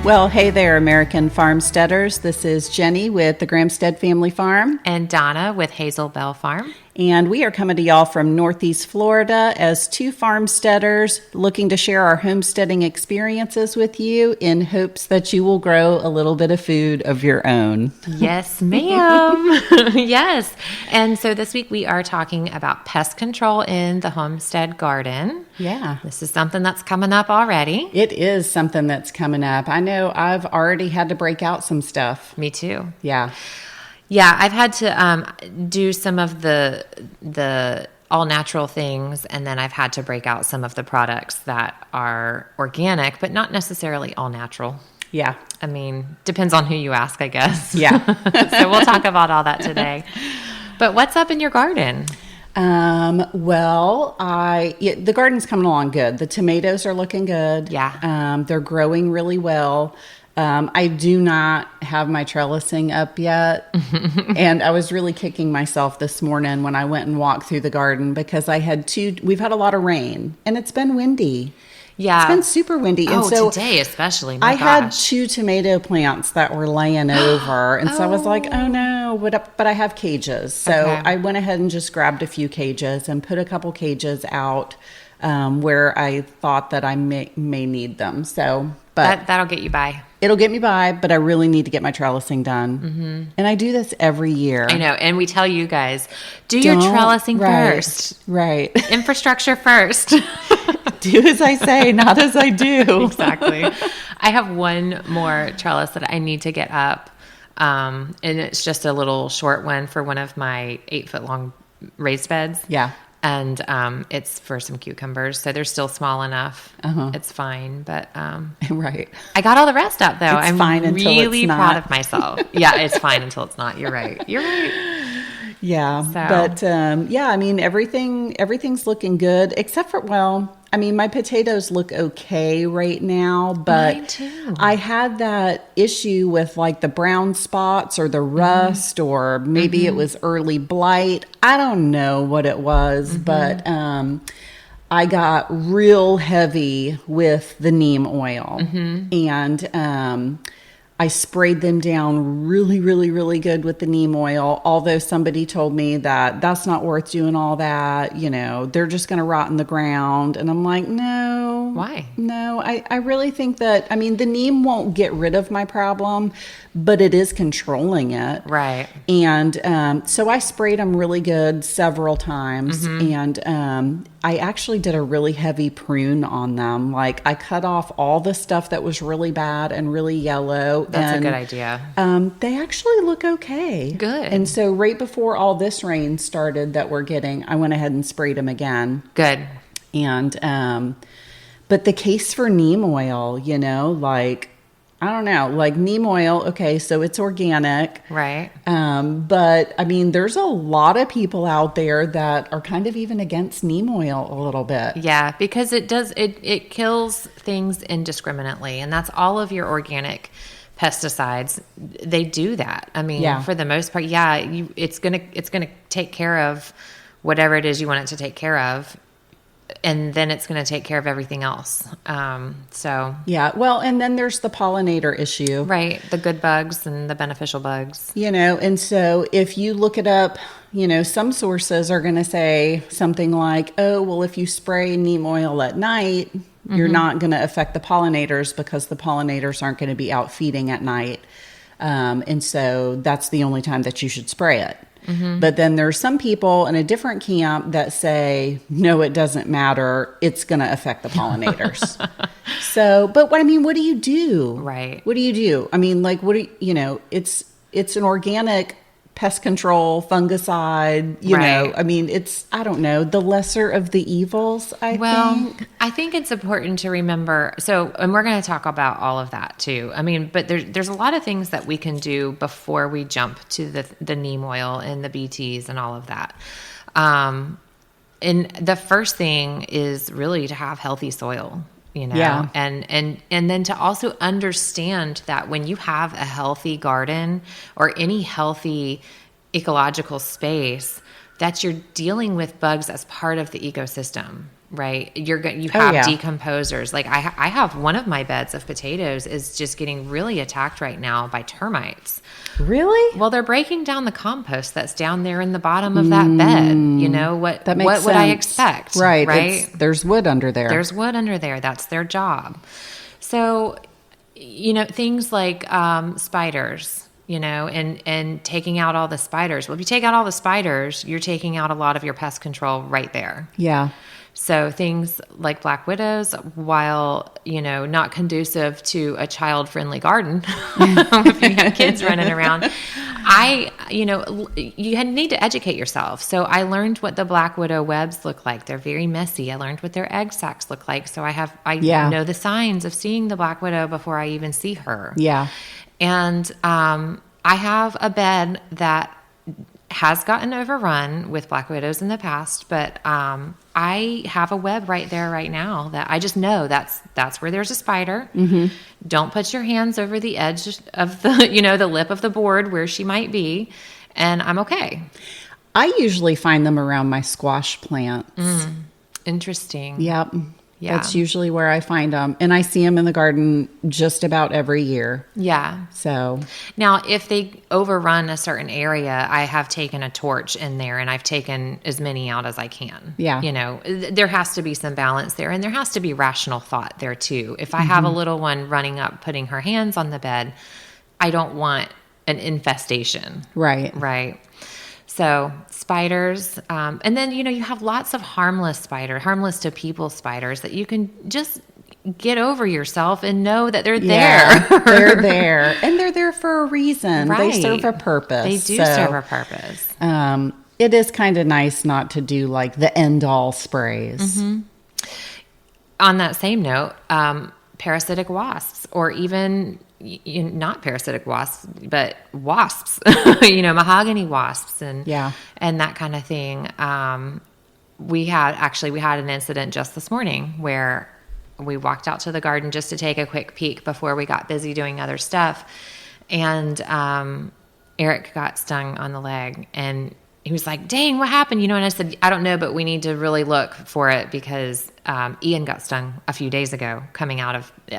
Well, hey there, American farmsteaders. This is Jenny with the Gramstead Family Farm. And Donna with Hazel Bell Farm. And we are coming to y'all from Northeast Florida as two farmsteaders looking to share our homesteading experiences with you in hopes that you will grow a little bit of food of your own. Yes, ma'am. Yes. And so this week we are talking about pest control in the homestead garden. Yeah. This is something that's coming up already. It is something that's coming up. I know I've already had to break out some stuff. Me too. Yeah. Yeah, I've had to do some of the all natural things, and then I've had to break out some of the products that are organic, but not necessarily all natural. Yeah. I mean, depends on who you ask, I guess. Yeah. So we'll talk about all that today. But what's up in your garden? The garden's coming along good. The tomatoes are looking good. Yeah. They're growing really well. I do not have my trellising up yet. And I was really kicking myself this morning when I went and walked through the garden because we've had a lot of rain and it's been windy. Yeah. It's been super windy. And so today especially. I had 2 tomato plants that were laying over. And so I was like, oh no, but I have cages. So Okay. I went ahead and just grabbed a few cages and put a couple cages out where I thought that I may need them. So, but that'll get you by. It'll get me by, but I really need to get my trellising done. Mm-hmm. And I do this every year. I know. And we tell you guys, do your trellising first. Right. Infrastructure first. Do as I say, not as I do. Exactly. I have one more trellis that I need to get up. And it's just a little short one for one of my 8-foot long raised beds. Yeah. And it's for some cucumbers, so they're still small enough. Uh-huh. It's fine, but right. I got all the rest up though. It's fine until really it's not. proud of myself. Yeah, it's fine until it's not. You're right. You're right. Yeah, but I mean everything's looking good except for my potatoes look okay right now, but Mine too. I had that issue with like the brown spots or the rust or maybe it was early blight. I don't know what it was, but I got real heavy with the neem oil and I sprayed them down really, really, really good with the neem oil, although somebody told me that that's not worth doing all that. You know, they're just going to rot in the ground. And I'm like, no. Why? No, I really think that, the neem won't get rid of my problem, but it is controlling it. Right. And so I sprayed them really good several times. And I actually did a really heavy prune on them. Like I cut off all the stuff that was really bad and really yellow. That's a good idea. They actually look okay. Good. And so right before all this rain started that we're getting, I went ahead and sprayed them again. Good. And, but the case for neem oil, I don't know, like neem oil, okay, so it's organic. Right. But there's a lot of people out there that are kind of even against neem oil a little bit. Yeah, because it kills things indiscriminately, and that's all of your organic pesticides. They do that. For the most part, it's gonna take care of whatever it is you want it to take care of. And then it's going to take care of everything else. Yeah. Well, and then there's the pollinator issue. Right. The good bugs and the beneficial bugs. And so if you look it up, some sources are going to say something like, oh, well, if you spray neem oil at night, you're not going to affect the pollinators because the pollinators aren't going to be out feeding at night. And so that's the only time that you should spray it. But then there's some people in a different camp that say, no, it doesn't matter. It's going to affect the pollinators. But what do you do? Right. What do you do? It's an organic pest control, fungicide, it's, I don't know, the lesser of the evils, I think. I think it's important to remember. And we're going to talk about all of that too. But there's a lot of things that we can do before we jump to the neem oil and the BTs and all of that. And the first thing is really to have healthy soil. Yeah. And then to also understand that when you have a healthy garden or any healthy ecological space, you're dealing with bugs as part of the ecosystem, right? You have decomposers. Like I have one of my beds of potatoes is just getting really attacked right now by termites. Really? Well, they're breaking down the compost that's down there in the bottom of that bed. You know, what would I expect? Right. There's wood under there. There's wood under there. That's their job. So, you know, things like spiders, you know, and taking out all the spiders. Well, if you take out all the spiders, you're taking out a lot of your pest control right there. Yeah. So things like black widows, while, you know, not conducive to a child-friendly garden, if you have kids running around, you need to educate yourself. So I learned what the black widow webs look like. They're very messy. I learned what their egg sacs look like. So I know the signs of seeing the black widow before I even see her. Yeah. And I have a bed that has gotten overrun with black widows in the past, but I have a web right there right now that I just know that's where there's a spider. Mm-hmm. Don't put your hands over the edge of the lip of the board where she might be, and I'm okay. I usually find them around my squash plants. Interesting. Yep. Yeah. That's usually where I find them. And I see them in the garden just about every year. Yeah. So now if they overrun a certain area, I have taken a torch in there and I've taken as many out as I can. Yeah. You know, there has to be some balance there, and there has to be rational thought there too. If I have a little one running up, putting her hands on the bed, I don't want an infestation. Right. Right. So spiders, and then, you know, you have lots of harmless to people spiders that you can just get over yourself and know that they're there. They're there. And they're there for a reason. Right. They serve a purpose. They do serve a purpose. It is kind of nice not to do like the end-all sprays. Mm-hmm. On that same note, parasitic wasps, or even not parasitic wasps, but wasps, you know, mahogany wasps and that kind of thing. We had an incident just this morning where we walked out to the garden just to take a quick peek before we got busy doing other stuff. And Eric got stung on the leg, and he was like, "Dang, what happened?" You know, and I said, "I don't know, but we need to really look for it because Ian got stung a few days ago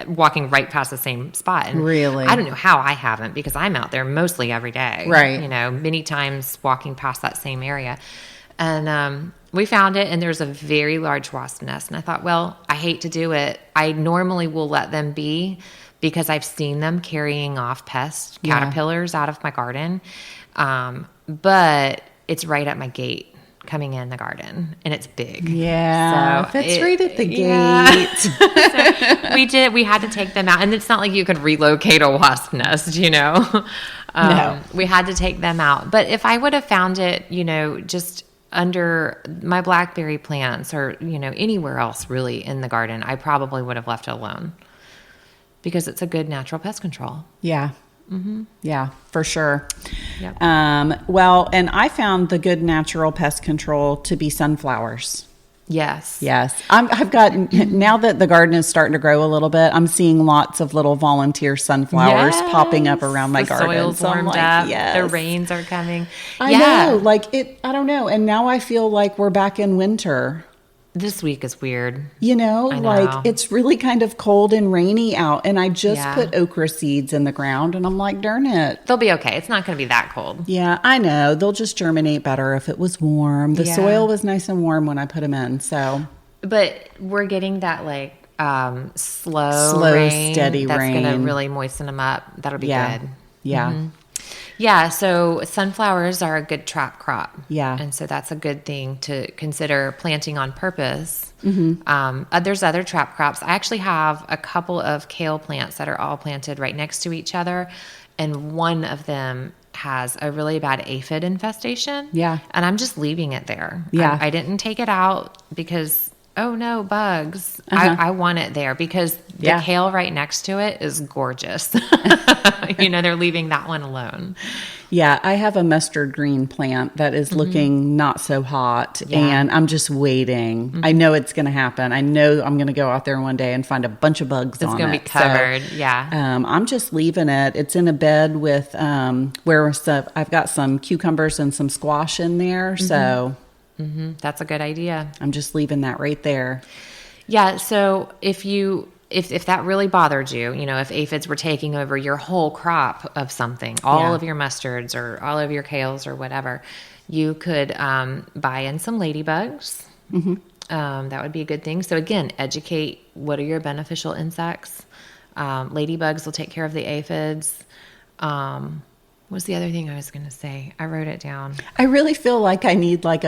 walking right past the same spot." And really? I don't know how I haven't, because I'm out there mostly every day. Right. You know, many times walking past that same area. And we found it, and there's a very large wasp nest. And I thought, well, I hate to do it. I normally will let them be because I've seen them carrying off pest caterpillars out of my garden. But it's right at my gate coming in the garden, and it's big. Yeah. So that's right at the gate. Yeah. So we had to take them out, and it's not like you could relocate a wasp nest, you know? No. We had to take them out. But if I would have found it, you know, just under my blackberry plants or, you know, anywhere else really in the garden, I probably would have left it alone because it's a good natural pest control. Yeah. Mm-hmm. Yeah, for sure. Yep. Well, and I found the good natural pest control to be sunflowers. Yes. I've got, now that the garden is starting to grow a little bit, I'm seeing lots of little volunteer sunflowers popping up around my garden. The soil's warmed up. The rains are coming. I know. I don't know. And now I feel like we're back in winter. This week is weird. You know, like it's really kind of cold and rainy out, and I just put okra seeds in the ground, and I'm like, darn it. They'll be okay. It's not going to be that cold. Yeah, I know. They'll just germinate better if it was warm. The soil was nice and warm when I put them in, so. But we're getting that slow rain, steady that's rain. That's going to really moisten them up. That'll be good. Yeah. Mm-hmm. Yeah, so sunflowers are a good trap crop. Yeah. And so that's a good thing to consider planting on purpose. Mm-hmm. There's other trap crops. I actually have a couple of kale plants that are all planted right next to each other, and one of them has a really bad aphid infestation. Yeah. And I'm just leaving it there. Yeah. I didn't take it out because oh no, bugs. I want it there because the Yeah. kale right next to it is gorgeous. They're leaving that one alone. Yeah, I have a mustard green plant that is looking not so hot, and I'm just waiting. I know it's going to happen. I know I'm going to go out there one day and find a bunch of bugs on it. It's going to be covered, I'm just leaving it. It's in a bed with where I've got some cucumbers and some squash in there, so that's a good idea. I'm just leaving that right there. Yeah, so if that really bothered you, if aphids were taking over your whole crop of something, all of your mustards or all of your kales or whatever, you could buy in some ladybugs. That would be a good thing. So again, educate what are your beneficial insects. Ladybugs will take care of the aphids. What's the other thing I was going to say? I wrote it down. I really feel like I need like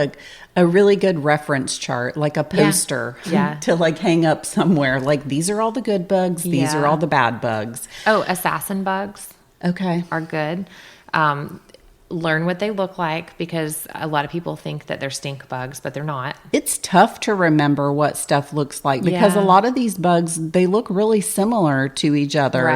a really good reference chart, like a poster to like hang up somewhere. Like these are all the good bugs. These are all the bad bugs. Oh, assassin bugs. Okay. Are good. Learn what they look like because a lot of people think that they're stink bugs, but they're not. It's tough to remember what stuff looks like because a lot of these bugs, they look really similar to each other,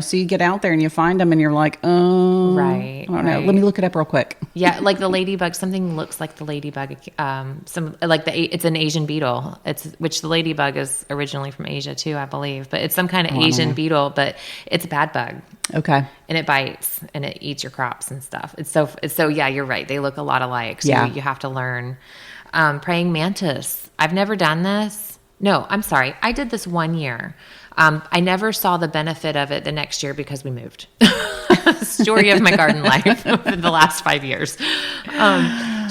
so you get out there and you find them and you're like, oh, I don't know. Let me look it up real quick. Yeah. Like the ladybug, something looks like the ladybug. It's an Asian beetle. Which the ladybug is originally from Asia too, I believe, but it's some kind of Asian beetle, but it's a bad bug. Okay. And it bites and it eats your crops and stuff. It's so yeah, you're right. They look a lot alike. So you have to learn. Praying mantis. I've never done this. No, I'm sorry. I did this one year. I never saw the benefit of it the next year because we moved. Story of my garden life over the last 5 years.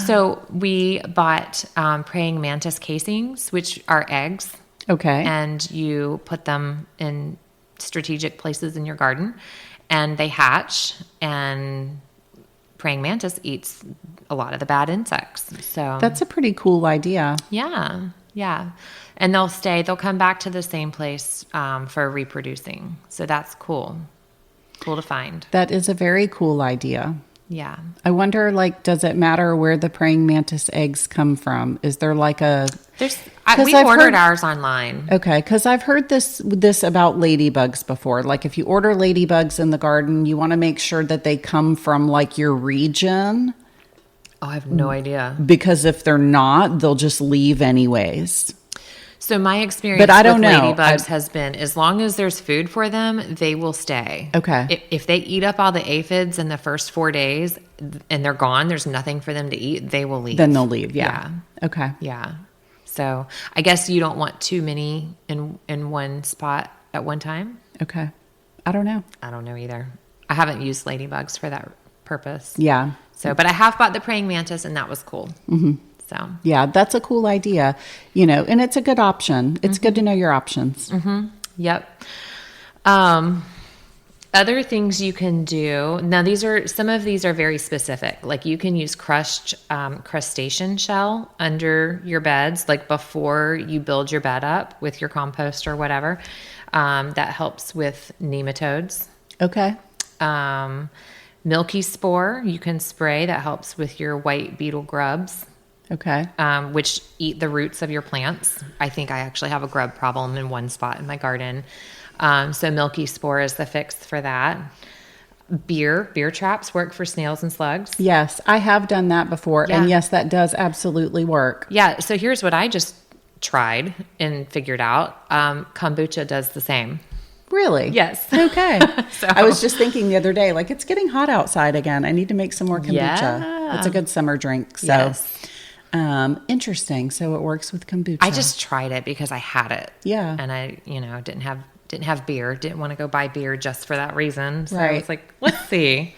So we bought praying mantis casings, which are eggs. Okay. And you put them in strategic places in your garden and they hatch, and praying mantis eats a lot of the bad insects. So that's a pretty cool idea. Yeah. And they'll come back to the same place for reproducing. So that's cool to find. That is a very cool idea. Yeah. I wonder, does it matter where the praying mantis eggs come from? Is there like a... we ordered ours online. Okay, because I've heard this about ladybugs before. Like if you order ladybugs in the garden, you want to make sure that they come from your region. Oh, I have no idea. Because if they're not, they'll just leave anyways. So my experience with ladybugs has been, as long as there's food for them, they will stay. Okay. If they eat up all the aphids in the first 4 days and they're gone, there's nothing for them to eat, they will leave. Then they'll leave, yeah. Okay. Yeah. So I guess you don't want too many in one spot at one time. Okay. I don't know. I don't know either. I haven't used ladybugs for that purpose. Yeah. So, but I have bought the praying mantis, and that was cool. Mm-hmm. So yeah, that's a cool idea, and it's a good option. It's good to know your options. Mm-hmm. Yep. Other things you can do. Now, some of these are very specific. Like you can use crushed crustacean shell under your beds, like before you build your bed up with your compost or whatever. That helps with nematodes. Okay. Milky spore you can spray. That helps with your white beetle grubs. Okay. Which eat the roots of your plants. I think I actually have a grub problem in one spot in my garden. So milky spore is the fix for that. Beer traps work for snails and slugs. Yes, I have done that before. Yeah. And yes, that does absolutely work. Yeah. So here's what I just tried and figured out. Kombucha does the same. Really? Yes. Okay. I was just thinking the other day, it's getting hot outside again. I need to make some more kombucha. Yeah. It's a good summer drink. So. Yes. Interesting. So it works with kombucha. I just tried it because I had it. Yeah. And I, didn't have beer. Didn't want to go buy beer just for that reason. So right. I was like, let's see.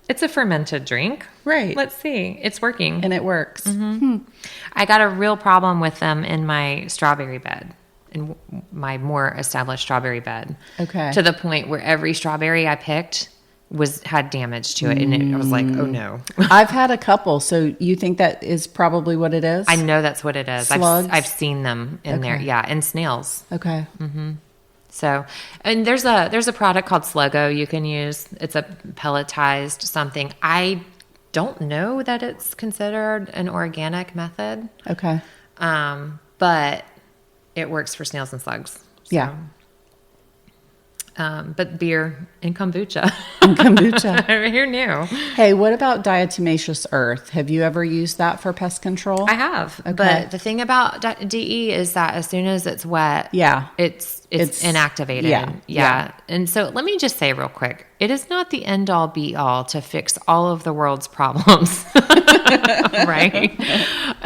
It's a fermented drink. Right. Let's see. It's working. And it works. Mm-hmm. I got a real problem with them in my strawberry bed, in my more established strawberry bed. Okay. To the point where every strawberry I picked had damage to it, and I was like, oh no. I've had a couple, so you think that is probably what it is? I know that's what it is. Slugs? I've seen them in there, yeah, and snails. Okay. Mm-hmm. So, and there's a product called Sluggo you can use. It's a pelletized something. I don't know that it's considered an organic method. Okay. But it works for snails and slugs. So. Yeah. But beer and kombucha. Who knew? Hey, what about diatomaceous earth? Have you ever used that for pest control? I have. Okay. But the thing about DE is that as soon as it's wet, it's inactivated. Yeah. And so let me just say real quick, it is not the end all be all to fix all of the world's problems. Right?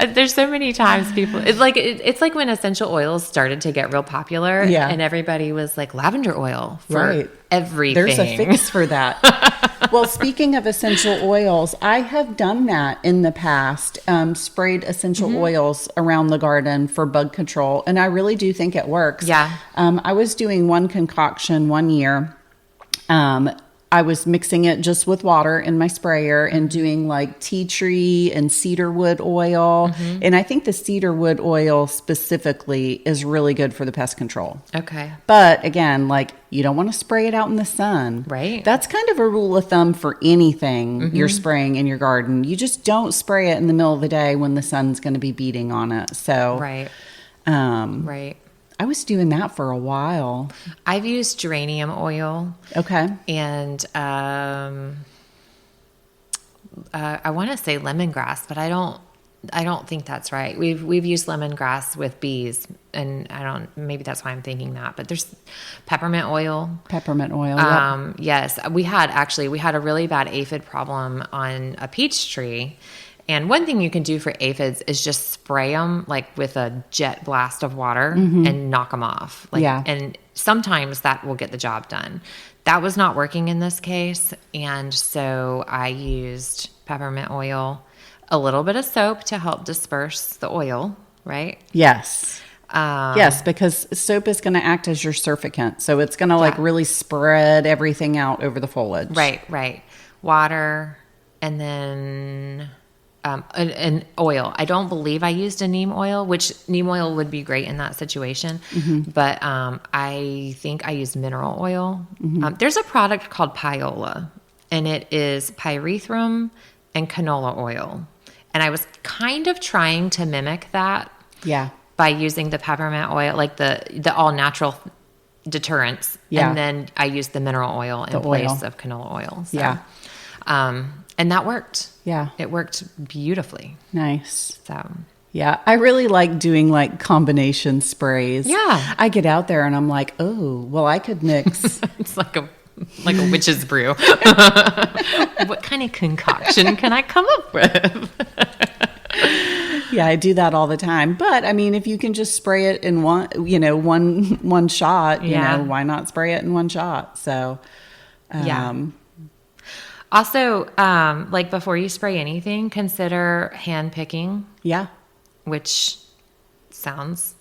There's so many times people, it's like when essential oils started to get real popular and everybody was like lavender oil for everything. There's a fix for that. Well, speaking of essential oils, I have done that in the past, sprayed essential oils around the garden for bug control. And I really do think it works. Yeah. I was doing one concoction one year. I was mixing it just with water in my sprayer and doing like tea tree and cedarwood oil. And I think the cedarwood oil specifically is really good for the pest control. Okay. But again, like you don't want to spray it out in the sun. Right. That's kind of a rule of thumb for anything you're spraying in your garden. You just don't spray it in the middle of the day when the sun's going to be beating on it. So, right. I was doing that for a while. I've used geranium oil. Okay. And I want to say lemongrass, but I don't think that's right. We've used lemongrass with bees, and maybe that's why I'm thinking that. But there's peppermint oil. Yep. Yes, we had a really bad aphid problem on a peach tree. And one thing you can do for aphids is just spray them like with a jet blast of water and knock them off. And sometimes that will get the job done. That was not working in this case. And so I used peppermint oil, a little bit of soap to help disperse the oil, right? Yes. Yes, because soap is going to act as your surfactant. So it's going to like really spread everything out over the foliage. Right. Water and then... and oil. I don't believe I used a neem oil, which neem oil would be great in that situation. But I think I used mineral oil. There's a product called Piola, and it is pyrethrum and canola oil. And I was kind of trying to mimic that by using the peppermint oil, like the all-natural deterrents. And then I used the mineral oil in place of canola oil. So, and that worked. Yeah. It worked beautifully. Nice. So, yeah, I really like doing like combination sprays. Yeah. I get out there and I'm like, oh, well, I could mix. It's like a witch's brew. What kind of concoction can I come up with? Yeah, I do that all the time. But I mean, if you can just spray it in one shot, you know, why not spray it in one shot? So, Also, like before you spray anything, consider hand picking. Yeah. Which sounds...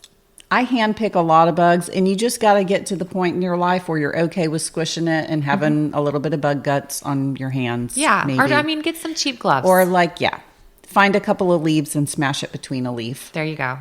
I hand pick a lot of bugs, and you just got to get to the point in your life where you're okay with squishing it and having a little bit of bug guts on your hands. Yeah. Maybe. Or, I mean, get some cheap gloves. Or find a couple of leaves and smash it between a leaf. There you go.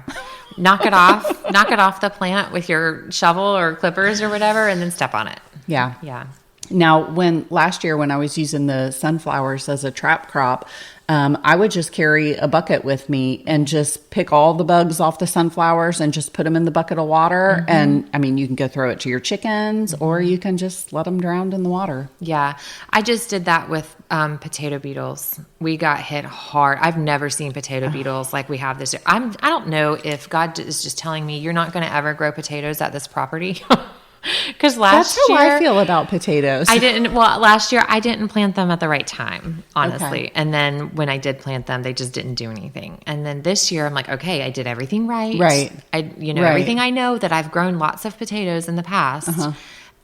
Knock it off. Knock it off the plant with your shovel or clippers or whatever, and then step on it. Yeah. Yeah. Now, last year when I was using the sunflowers as a trap crop, I would just carry a bucket with me and just pick all the bugs off the sunflowers and just put them in the bucket of water. And I mean, you can go throw it to your chickens or you can just let them drown in the water. Yeah. I just did that with potato beetles. We got hit hard. I've never seen potato beetles like we have this year. I don't know if God is just telling me you're not going to ever grow potatoes at this property. Because that's how I feel about potatoes. Last year I didn't plant them at the right time, honestly. Okay. And then when I did plant them, they just didn't do anything. And then this year I'm like, okay, I did everything right. Right. Everything I know that I've grown lots of potatoes in the past.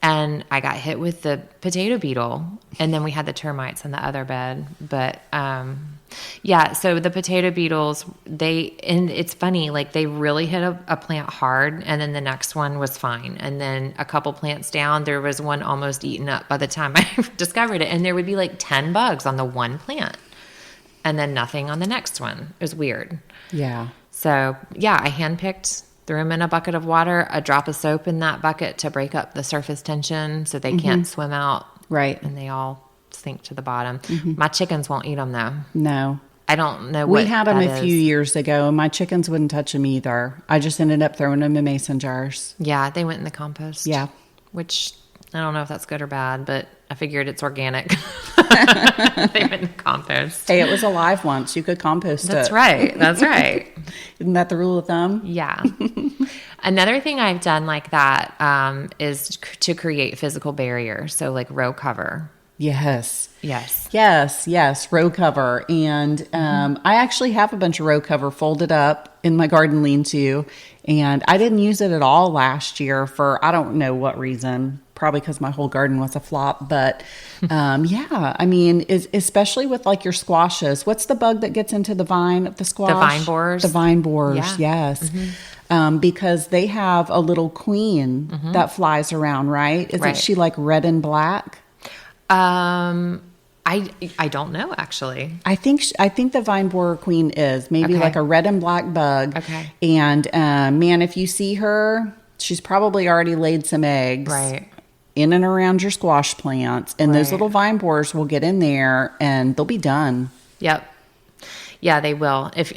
And I got hit with the potato beetle. And then we had the termites in the other bed. But, so the potato beetles, and it's funny, like they really hit a plant hard and then the next one was fine. And then a couple plants down, there was one almost eaten up by the time I discovered it. And there would be like 10 bugs on the one plant and then nothing on the next one. It was weird. Yeah. So I handpicked, threw them in a bucket of water, a drop of soap in that bucket to break up the surface tension so they can't swim out. Right. And they all sink to the bottom. My chickens won't eat them though. No. I don't know We what had them that a few is. years ago, and my chickens wouldn't touch them either. I just ended up throwing them in mason jars. Yeah, they went in the compost. Yeah. Which I don't know if that's good or bad, but I figured it's organic. They went in the compost. Hey, it was alive once. You could compost That's it. right. That's right. Isn't that the rule of thumb? Yeah. Another thing I've done like that is to create physical barrier. So like row cover. Yes. Yes. Yes. Row cover. And I actually have a bunch of row cover folded up in my garden lean-to. And I didn't use it at all last year for I don't know what reason. Probably because my whole garden was a flop. But yeah, I mean, especially with like your squashes. What's the bug that gets into the vine of the squash? The vine borers. The vine borers, Yeah. yes. Because they have a little queen that flies around, right? Isn't she like red and black? I don't know actually. I think the vine borer queen is maybe Okay. like a red and black bug. Okay. And man, if you see her, she's probably already laid some eggs. Right. In and around your squash plants, and those Right. little vine borers will get in there and they'll be done. Yep. Yeah, they will. If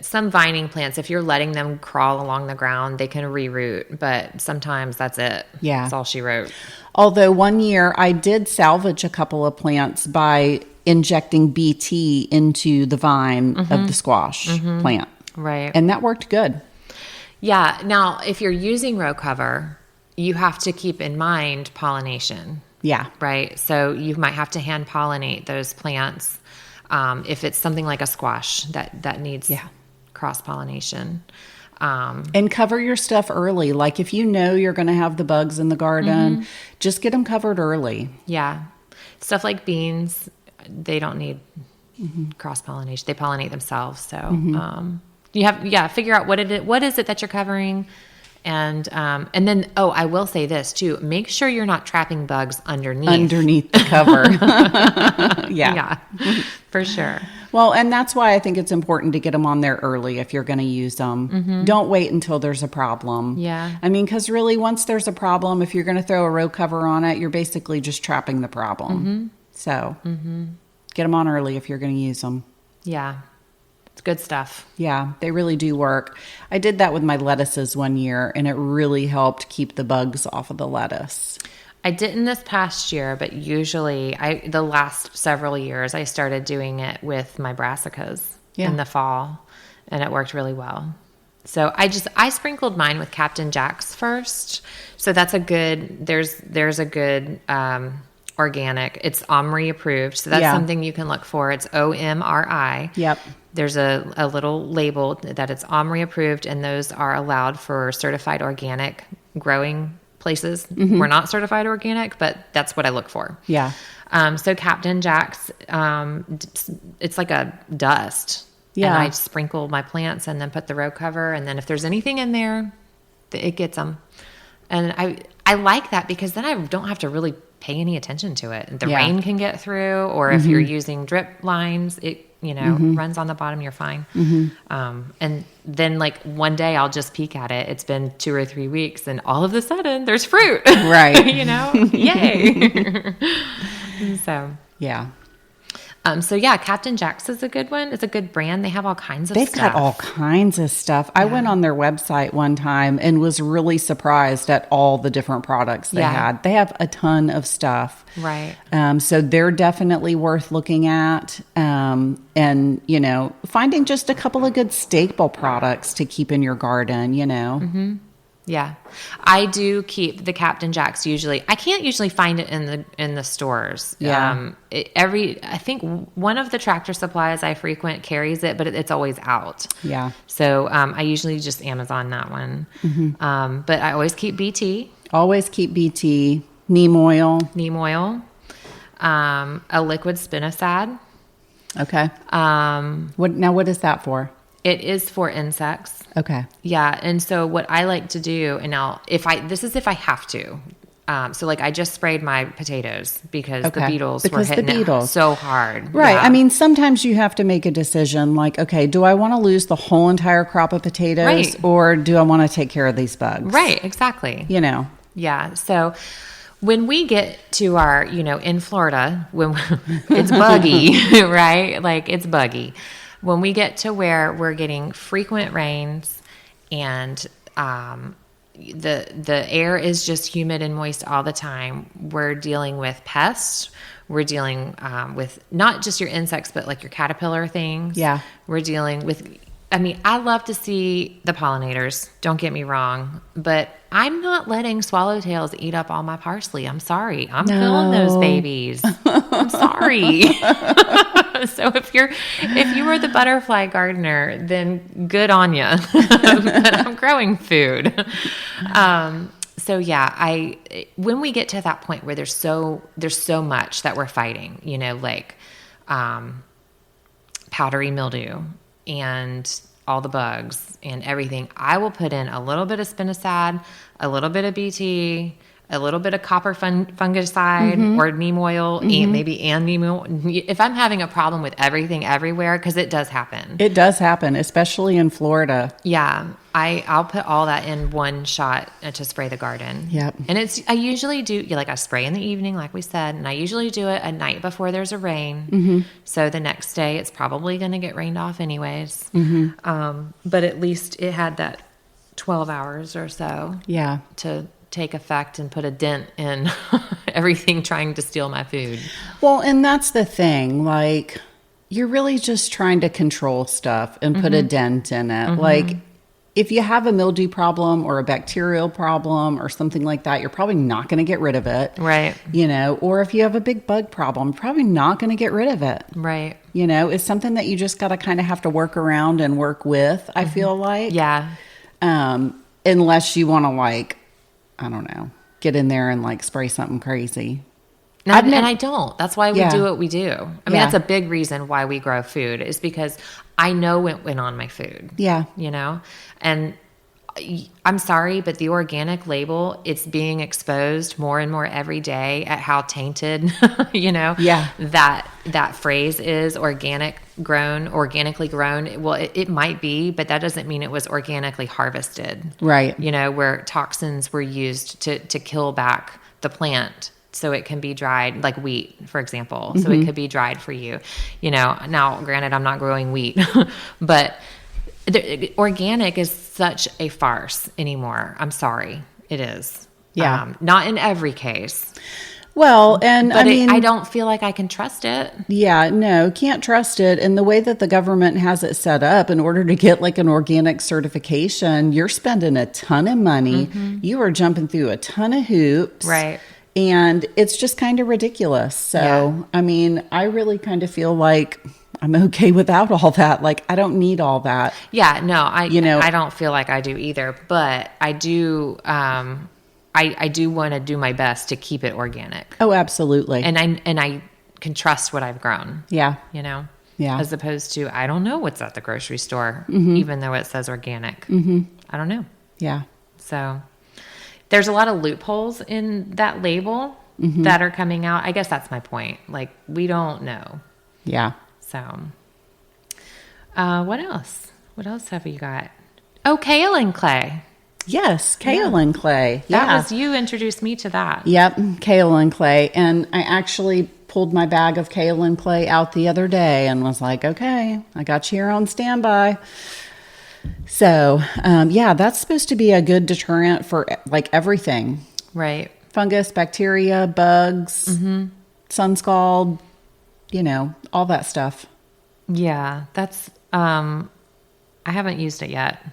some vining plants, if you're letting them crawl along the ground, they can reroot, but sometimes that's it. Yeah. That's all she wrote. Although one year I did salvage a couple of plants by injecting BT into the vine of the squash plant. Right. And that worked good. Yeah. Now, if you're using row cover, you have to keep in mind pollination. Yeah. Right. So you might have to hand pollinate those plants. If it's something like a squash that needs cross pollination. And cover your stuff early. Like if you know you're going to have the bugs in the garden, just get them covered early. Yeah. Stuff like beans, they don't need cross pollination. They pollinate themselves. So you have figure out what is it that you're covering. And then, I will say this too. Make sure you're not trapping bugs underneath the cover. Yeah. For sure. Well, and that's why I think it's important to get them on there early if you're going to use them. Don't wait until there's a problem. Yeah. I mean, because really once there's a problem, if you're going to throw a row cover on it, you're basically just trapping the problem. So get them on early if you're going to use them. Yeah. It's good stuff. Yeah, they really do work. I did that with my lettuces one year, and it really helped keep the bugs off of the lettuce. I didn't this past year, but usually the last several years I started doing it with my brassicas in the fall, and it worked really well. So I sprinkled mine with Captain Jack's first. So that's a good, there's a good organic. It's OMRI approved. So that's something you can look for. It's OMRI. Yep. There's a little label that it's OMRI approved, and those are allowed for certified organic growing places. We're not certified organic, but that's what I look for. Yeah. So Captain Jack's, it's like a dust. Yeah. And I sprinkle my plants and then put the row cover, and then if there's anything in there, it gets them. And I like that because then I don't have to really pay any attention to it. The rain can get through, or if you're using drip lines, it runs on the bottom, you're fine. And then like one day I'll just peek at it. It's been 2 or 3 weeks and all of a sudden there's fruit, Right. Yay. So, Yeah. So yeah, Captain Jack's is a good one. It's a good brand. They have all kinds of They've stuff. got all kinds of stuff. I went on their website one time and was really surprised at all the different products they had. They have a ton of stuff. Right. So they're definitely worth looking at. And, finding just a couple of good staple products to keep in your garden, Yeah. I do keep the Captain Jack's usually. I can't usually find it in the stores. Yeah. I think one of the Tractor Supplies I frequent carries it, but it's always out. Yeah. So I usually just Amazon that one. But I always keep BT. Always keep BT, neem oil. Neem oil. A liquid spinosad. Okay. What is that for? It is for insects. Okay. Yeah, and so what I like to do, and this is if I have to. So like I just sprayed my potatoes because the beetles were hitting it so hard. Right. Yeah. I mean, sometimes you have to make a decision like, okay, do I want to lose the whole entire crop of potatoes or do I want to take care of these bugs? Right, exactly. Yeah. So when we get to our, in Florida, when it's buggy, right? Like it's buggy. When we get to where we're getting frequent rains and the air is just humid and moist all the time, we're dealing with pests. We're dealing with not just your insects, but like your caterpillar things. Yeah. We're dealing with, I love to see the pollinators, don't get me wrong, but I'm not letting swallowtails eat up all my parsley. I'm sorry. I'm killing those babies. I'm sorry. So if you were the butterfly gardener, then good on you. But I'm growing food. So yeah, when we get to that point where there's so much that we're fighting, like powdery mildew and all the bugs and everything, I will put in a little bit of spinosad, a little bit of BT, a little bit of copper fungicide or neem oil, and maybe neem oil. If I'm having a problem with everything everywhere, because it does happen. It does happen, especially in Florida. Yeah. I'll put all that in one shot to spray the garden. Yep. And I usually do, I spray in the evening, like we said, and I usually do it at night before there's a rain. So the next day it's probably going to get rained off anyways. But at least it had that 12 hours or so. Yeah. To take effect and put a dent in everything trying to steal my food. Well, and that's the thing. Like, you're really just trying to control stuff and put a dent in it. Like, if you have a mildew problem or a bacterial problem or something like that, you're probably not going to get rid of it. Right. Or if you have a big bug problem, you're probably not going to get rid of it. Right. It's something that you just got to kind of have to work around and work with, I feel like. Yeah. Unless you want to, I don't know, get in there and spray something crazy. And I don't. That's why we do what we do. That's a big reason why we grow food, is because I know what went on my food. Yeah. And I'm sorry, but the organic label, it's being exposed more and more every day at how tainted, that phrase is, organically grown. Well, it might be, but that doesn't mean it was organically harvested. Right. Where toxins were used to kill back the plant so it can be dried, like wheat, for example. So it could be dried for you. Now, granted, I'm not growing wheat, but organic is such a farce anymore. I'm sorry. It is. Yeah. Not in every case. Well, and I don't feel like I can trust it. Yeah, no, can't trust it. And the way that the government has it set up, in order to get an organic certification, you're spending a ton of money. You are jumping through a ton of hoops. Right. And it's just kind of ridiculous. So, I really kind of feel like I'm okay without all that. I don't need all that. Yeah, no, I don't feel like I do either, but I do, I do want to do my best to keep it organic. Oh, absolutely. And I can trust what I've grown. Yeah. Yeah. As opposed to, I don't know what's at the grocery store, even though it says organic. I don't know. Yeah. So there's a lot of loopholes in that label that are coming out. I guess that's my point. We don't know. Yeah. So, what else? What else have you got? Oh, kaolin clay. Yes, kaolin clay. That was, you introduced me to that. Yep, kaolin clay. And I actually pulled my bag of kaolin clay out the other day and was like, okay, I got you here on standby. So, that's supposed to be a good deterrent for everything. Right. Fungus, bacteria, bugs, sun scald, all that stuff. Yeah, that's, I haven't used it yet.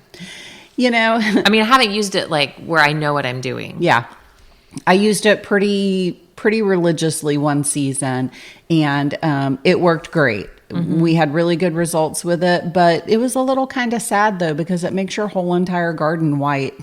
I haven't used it where I know what I'm doing. Yeah. I used it pretty religiously one season, and it worked great. We had really good results with it, but it was a little kind of sad though, because it makes your whole entire garden white.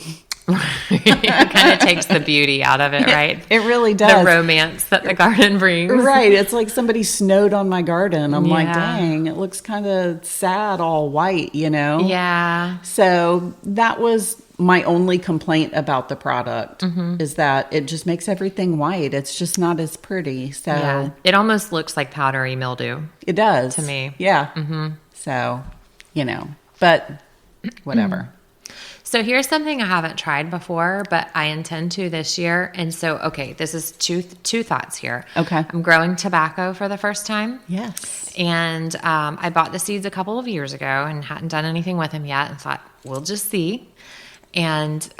It kind of takes the beauty out of it, right? It really does. The romance that the garden brings. Right. It's like somebody snowed on my garden. I'm like, dang, it looks kind of sad, all white, Yeah. So that was my only complaint about the product, is that it just makes everything white. It's just not as pretty. So it almost looks like powdery mildew. It does. To me. Yeah. So, but whatever. So here's something I haven't tried before, but I intend to this year. And so, okay, this is two thoughts here. Okay. I'm growing tobacco for the first time. Yes. And I bought the seeds a couple of years ago and hadn't done anything with them yet and thought, we'll just see. And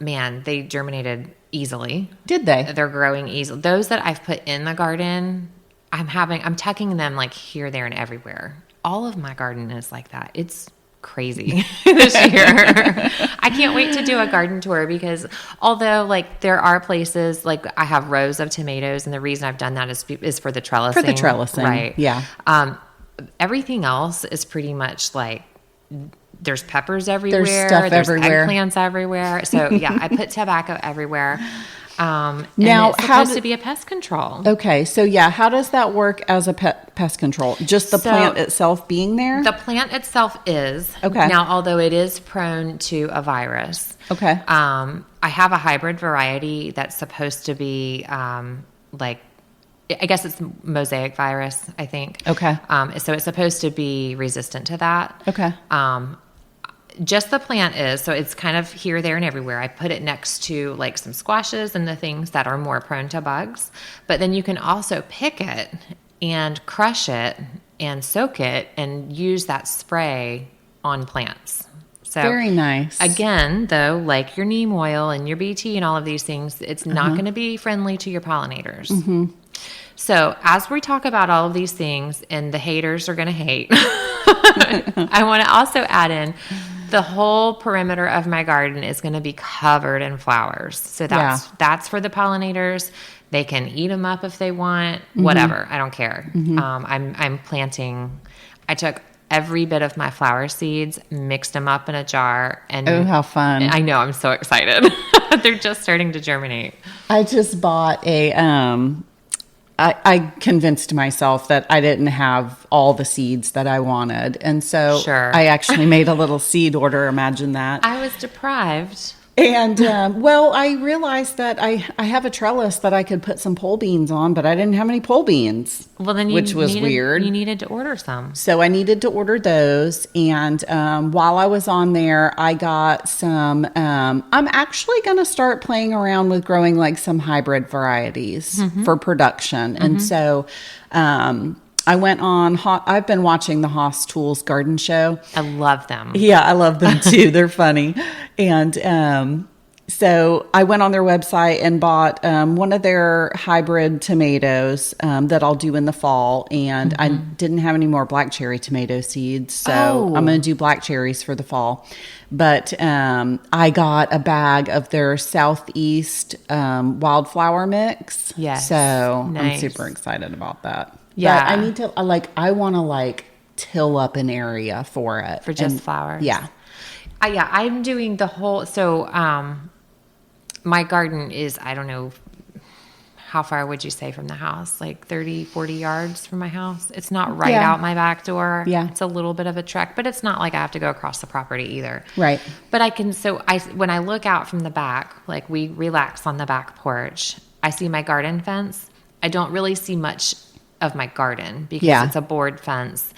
man, they germinated easily. Did they? They're growing easily. Those that I've put in the garden, I'm tucking them like here, there, and everywhere. All of my garden is like that. It's crazy this year. I can't wait to do a garden tour because although like there are places like I have rows of tomatoes, and the reason I've done that is for the trellising. For the trellising, right? Yeah. Everything else is pretty much like there's peppers everywhere. There's stuff everywhere. Eggplants everywhere. So yeah, I put tobacco everywhere. And now, it's supposed to be a pest control. Okay, so yeah, how does that work as a pest control? Just the plant itself being there? The plant itself is. Okay. Now, although it is prone to a virus. Okay. I have a hybrid variety that's supposed to be like, I guess it's mosaic virus, I think. Okay. So it's supposed to be resistant to that. Okay. Just the plant is, so it's kind of here, there, and everywhere. I put it next to like some squashes and the things that are more prone to bugs. But then you can also pick it and crush it and soak it and use that spray on plants. So very nice. Again, though, like your neem oil and your BT and all of these things, it's not going to be friendly to your pollinators. Mm-hmm. So as we talk about all of these things, and the haters are going to hate, I want to also add in the whole perimeter of my garden is going to be covered in flowers. So that's for the pollinators. They can eat them up if they want, whatever. I don't care. I'm planting. I took every bit of my flower seeds, mixed them up in a jar. And oh, how fun. I know. I'm so excited. They're just starting to germinate. I just bought I convinced myself that I didn't have all the seeds that I wanted. And so I actually made a little seed order. Imagine that. I was deprived. And, well, I realized that I have a trellis that I could put some pole beans on, but I didn't have any pole beans. Well, then which was weird. You needed to order some. So I needed to order those. And while I was on there, I got some, I'm actually going to start playing around with growing like some hybrid varieties for production. And so I went on, I've been watching the Haas Tools garden show. I love them. Yeah, I love them too. They're funny. And so I went on their website and bought one of their hybrid tomatoes that I'll do in the fall. And I didn't have any more black cherry tomato seeds. So I'm going to do black cherries for the fall. But I got a bag of their Southeast wildflower mix. Yes. So nice. I'm super excited about that. Yeah. But I need to, I want to till up an area for it. For just flowers. Yeah. Yeah, I'm doing the whole, so my garden is, I don't know, how far would you say from the house? Like 30, 40 yards from my house. It's not right out my back door. Yeah. It's a little bit of a trek, but it's not like I have to go across the property either. Right. But when I look out from the back, like we relax on the back porch, I see my garden fence. I don't really see much of my garden because it's a board fence.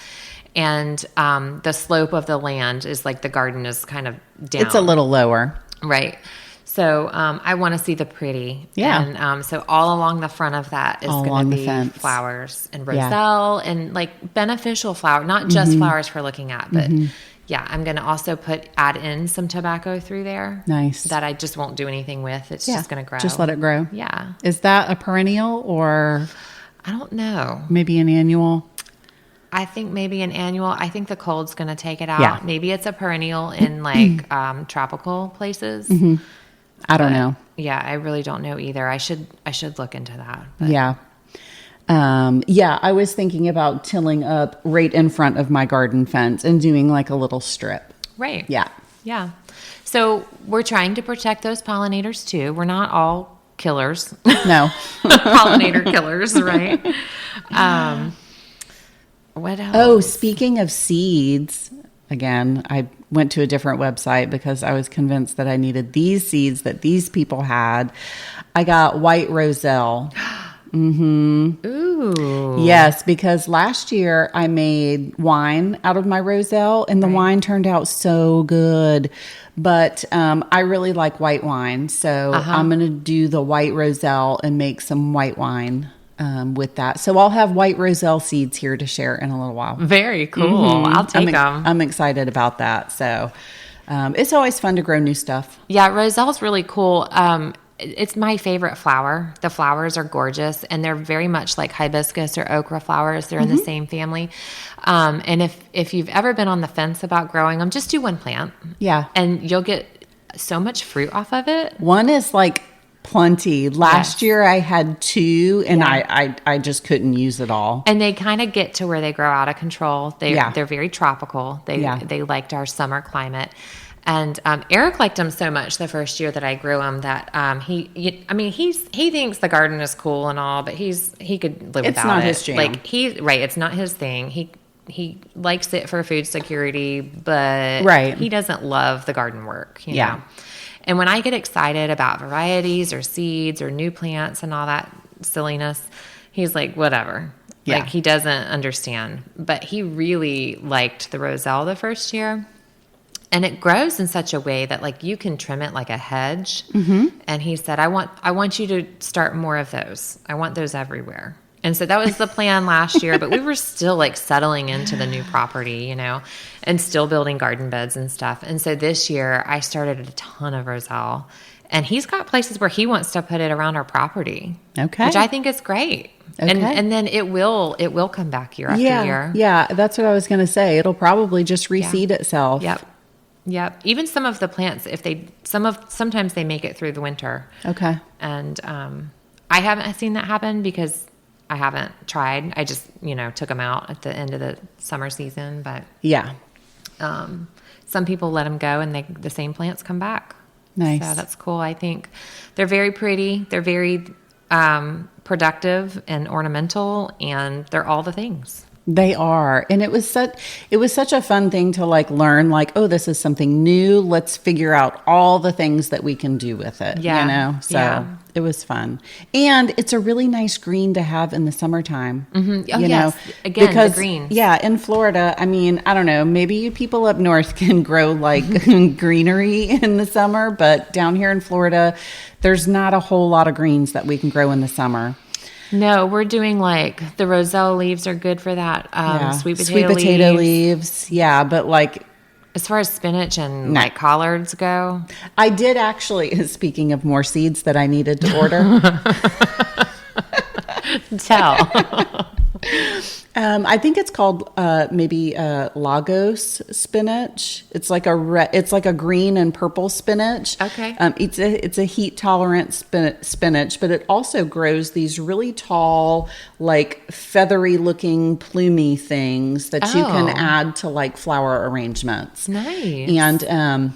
And the slope of the land is like the garden is kind of down. It's a little lower. Right. So I want to see the pretty. Yeah. And so all along the front of that is going to be flowers and roselle and like beneficial flower, not just flowers for looking at, but I'm going to also add in some tobacco through there. Nice. That I just won't do anything with. It's just going to grow. Just let it grow. Yeah. Is that a perennial or? I don't know. Maybe an annual? I think maybe an annual. I think the cold's going to take it out. Yeah. Maybe it's a perennial in like tropical places. I don't know. Yeah, I really don't know either. I should look into that. But. Yeah. I was thinking about tilling up right in front of my garden fence and doing like a little strip. Right. Yeah. Yeah. So we're trying to protect those pollinators too. We're not all killers. No. Pollinator killers, right? What else? Oh, speaking of seeds, again, I went to a different website because I was convinced that I needed these seeds that these people had. I got white roselle. Ooh. Ooh. Yes, because last year I made wine out of my roselle, and the wine turned out so good. But I really like white wine, so I'm going to do the white roselle and make some white wine with that. So I'll have white roselle seeds here to share in a little while. Very cool. I'll take them. I'm excited about that. So it's always fun to grow new stuff. Yeah, roselle's really cool. It's my favorite flower. The flowers are gorgeous, and they're very much like hibiscus or okra flowers. They're in the same family. And if you've ever been on the fence about growing them, just do one plant. Yeah. And you'll get so much fruit off of it. One is like plenty. Last year I had 2, and I just couldn't use it all. And they kind of get to where they grow out of control. They're very tropical. They liked our summer climate. And Eric liked them so much the first year that I grew them that he thinks the garden is cool and all, but he could live without it. It's not his jam. Like it's not his thing. He likes it for food security, but he doesn't love the garden work. You know? And when I get excited about varieties or seeds or new plants and all that silliness, he's like, whatever. Yeah. Like he doesn't understand. But he really liked the roselle the first year. And it grows in such a way that like you can trim it like a hedge. Mm-hmm. And he said, I want you to start more of those. I want those everywhere. And so that was the plan last year, but we were still like settling into the new property, you know, and still building garden beds and stuff. And so this year I started a ton of roselle, and he's got places where he wants to put it around our property. Okay. Which I think is great. Okay. And then it will come back year after year. Yeah. That's what I was going to say. It'll probably just reseed itself. Yep. Even some of the plants, sometimes they make it through the winter. Okay. And I haven't seen that happen because I haven't tried. I just, took them out at the end of the summer season. But some people let them go and the same plants come back. Nice. So that's cool. I think they're very pretty. They're very productive and ornamental, and they're all the things. They are. And it was such a fun thing to like learn, like, oh, this is something new. Let's figure out all the things that we can do with it. So it was fun. And it's a really nice green to have in the summertime. Mm-hmm. Oh, yes. Again, because, the greens. Yeah. In Florida, I mean, I don't know, maybe you people up north can grow like greenery in the summer, but down here in Florida, there's not a whole lot of greens that we can grow in the summer. No, we're doing like the roselle leaves are good for that. Sweet potato leaves. Yeah, but like as far as spinach and like collards go, I did actually. Speaking of more seeds that I needed to order, tell. I think it's called maybe Lagos spinach. It's like a green and purple spinach. Okay. It's a heat tolerant spinach, but it also grows these really tall, like feathery looking plumy things that you can add to like flower arrangements. Nice. And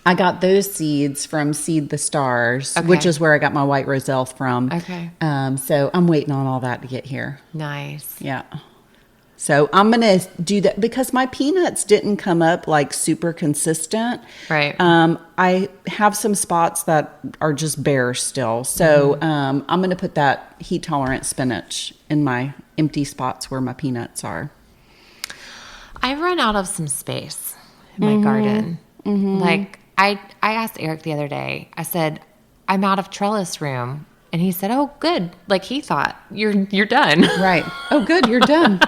I got those seeds from Seed the Stars, which is where I got my white roselle from. Okay. So I'm waiting on all that to get here. Nice. Yeah. So I'm going to do that because my peanuts didn't come up like super consistent. Right. I have some spots that are just bare still. So I'm going to put that heat tolerant spinach in my empty spots where my peanuts are. I've run out of some space in my garden. Mm-hmm. Like I asked Eric the other day, I said, I'm out of trellis room. And he said, oh, good. Like he thought, you're done. Right. Oh, good. You're done.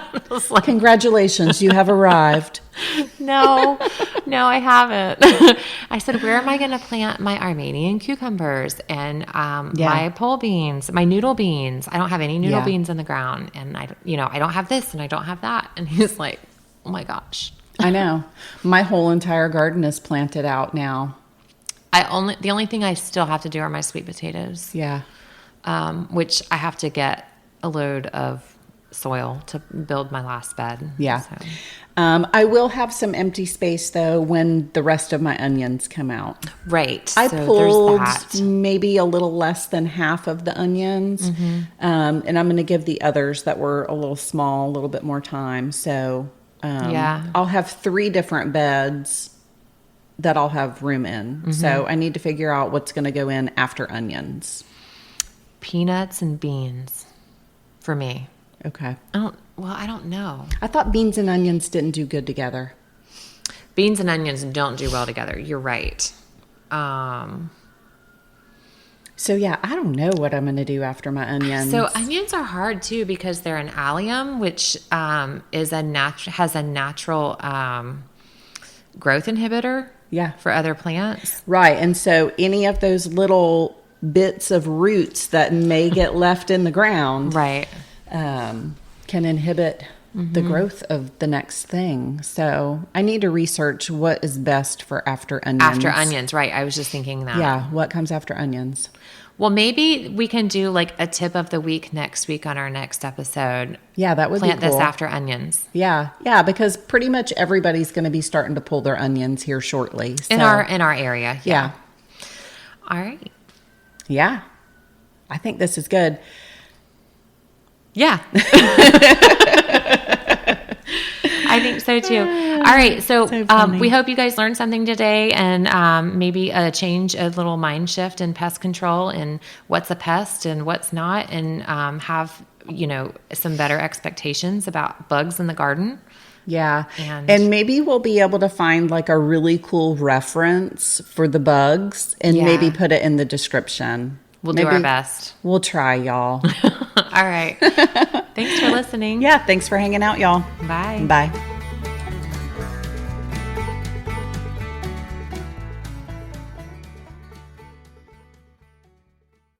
Like, congratulations. You have arrived. No, I haven't. I said, where am I going to plant my Armenian cucumbers and my pole beans, my noodle beans? I don't have any noodle beans in the ground. And I don't have this and I don't have that. And he's like, oh my gosh. I know. My whole entire garden is planted out now. The only thing I still have to do are my sweet potatoes. Yeah. Which I have to get a load of soil to build my last bed. Yeah. So. I will have some empty space though when the rest of my onions come out. Right. I pulled maybe a little less than half of the onions. Mm-hmm. And I'm going to give the others that were a little small a little bit more time. So I'll have 3 different beds that I'll have room in. Mm-hmm. So I need to figure out what's going to go in after onions. Peanuts and beans for me. Okay. I don't know. I thought beans and onions didn't do good together. Beans and onions don't do well together. You're right. So yeah, I don't know what I'm going to do after my onions. So onions are hard too because they're an allium, which has a natural growth inhibitor. Yeah. For other plants. Right. And so any of those little bits of roots that may get left in the ground, right, can inhibit the growth of the next thing. So I need to research what is best for after onions. After onions, right. I was just thinking that. Yeah. What comes after onions? Well, maybe we can do like a tip of the week next week on our next episode. Yeah, that would be cool. Plant this after onions. Yeah, yeah, because pretty much everybody's going to be starting to pull their onions here shortly. So. In our area. Yeah. All right. Yeah. I think this is good. Yeah. I think so too. All right. So we hope you guys learned something today and maybe a little mind shift in pest control and what's a pest and what's not, and have, some better expectations about bugs in the garden. Yeah. And maybe we'll be able to find like a really cool reference for the bugs and maybe put it in the description. We'll do our best. We'll try, y'all. All right. Thanks for listening. Yeah. Thanks for hanging out, y'all. Bye. Bye.